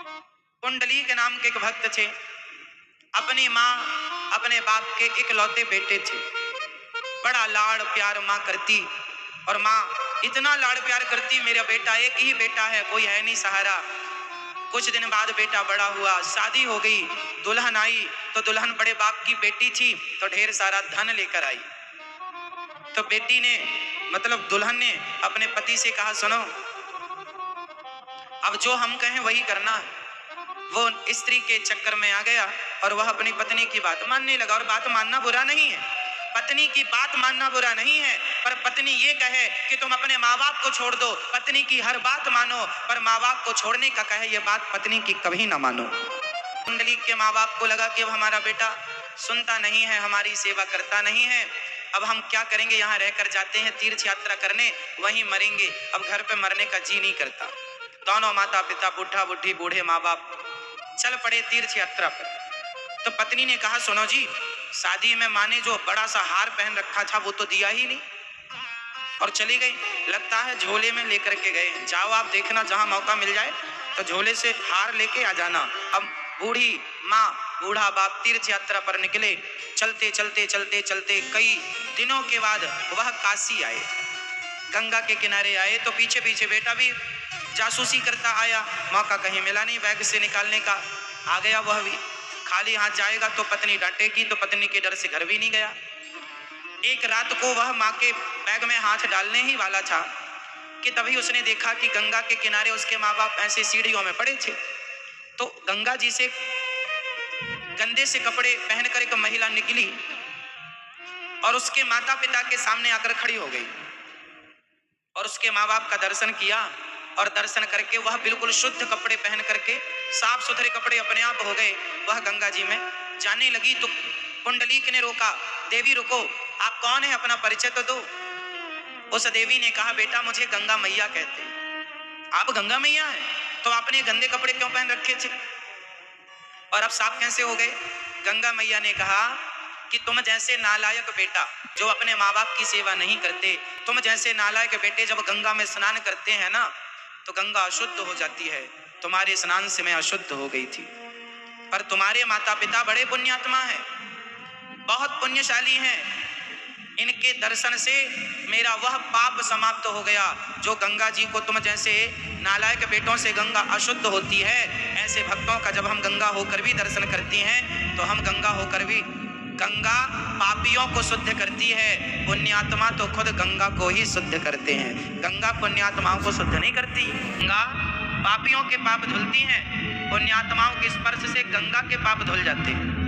कुंडली के नाम के एक भक्त थे। अपनी माँ अपने बाप के इकलौते बेटे थे। बड़ा लाड़ प्यार माँ करती, और माँ इतना लाड़ प्यार करती, मेरा बेटा एक ही बेटा है, कोई है नहीं सहारा। कुछ दिन बाद बेटा बड़ा हुआ, शादी हो गई, दुल्हन आई तो दुल्हन बड़े बाप की बेटी थी, तो ढेर सारा धन लेकर आई। तो बेटी ने मतलब दुल्हन ने अपने पति से कहा, सुनो अब जो हम कहें वही करना है। वो स्त्री के चक्कर में आ गया और वह अपनी पत्नी की बात मानने लगा। और बात मानना बुरा नहीं है, पत्नी की बात मानना बुरा नहीं है, पर पत्नी ये कहे कि तुम अपने माँ बाप को छोड़ दो, पत्नी की हर बात मानो, पर माँ बाप को छोड़ने का कहे ये बात पत्नी की कभी ना मानो। कुंडली के माँ बाप को लगा कि अब हमारा बेटा सुनता नहीं है, हमारी सेवा करता नहीं है, अब हम क्या करेंगे, यहाँ रहकर जाते हैं तीर्थ यात्रा करने, वहीं मरेंगे, अब घर पे मरने का जी नहीं करता। दोनों माता पिता, बुढ़ा बुढ़ी, बूढ़े माँ बाप चल पड़े तीर्थ यात्रा पर। तो पत्नी ने कहा, सुनो जी, शादी में माँ ने जो बड़ा सा हार पहन रखा था वो तो दिया ही नहीं, और चली गई। लगता है झोले में लेकर के गए, जाओ आप देखना, जहां मौका मिल जाए तो झोले से हार लेके आ जाना। अब बूढ़ी माँ बूढ़ा बाप तीर्थ यात्रा पर निकले। चलते चलते चलते चलते कई दिनों के बाद वह काशी आए, गंगा के किनारे आए। तो पीछे पीछे बेटा भी जासूसी करता आया, मौका कहीं मिला नहीं बैग से निकालने का, आ गया वह भी। खाली हाथ जाएगा तो पत्नी डांटेगी, तो पत्नी के डर से घर भी नहीं गया। एक रात को वह माँ के बैग में हाथ डालने ही वाला था कि तभी उसने देखा कि गंगा के किनारे उसके माँ बाप ऐसे सीढ़ियों में पड़े थे। तो गंगा जी से गंदे से कपड़े पहनकर एक महिला निकली और उसके माता पिता के सामने आकर खड़ी हो गई, और उसके माँ बाप का दर्शन किया, और दर्शन करके वह बिल्कुल शुद्ध कपड़े पहन करके, साफ सुथरे कपड़े अपने आप हो गए। वह गंगा जी में जाने लगी तो कुंडलीक ने रोका, देवी रुको, आप कौन है, अपना परिचय तो दो। उस देवी ने कहा, बेटा मुझे गंगा मैया कहते हैं। आप गंगा मैया हैं, तो आपने गंदे कपड़े क्यों पहन रखे थे और अब साफ कैसे हो गए? गंगा मैया ने कहा कि तुम जैसे नालायक बेटा जो अपने माँ बाप की सेवा नहीं करते, तुम जैसे नालायक बेटे जब गंगा में स्नान करते हैं ना, तो गंगा अशुद्ध हो जाती है। तुम्हारे स्नान से मैं अशुद्ध हो गई थी, पर तुम्हारे माता पिता बड़े पुण्यात्मा हैं, बहुत पुण्यशाली हैं, इनके दर्शन से मेरा वह पाप समाप्त हो गया। जो गंगा जी को तुम जैसे नालायक बेटों से गंगा अशुद्ध होती है, ऐसे भक्तों का जब हम गंगा होकर भी दर्शन करती हैं, तो हम गंगा होकर भी, गंगा पापियों को शुद्ध करती है, पुण्यात्मा तो खुद गंगा को ही शुद्ध करते हैं। गंगा पुण्यात्माओं को शुद्ध नहीं करती, गंगा पापियों के पाप धुलती हैं, पुण्यात्माओं के स्पर्श से गंगा के पाप धुल जाते हैं।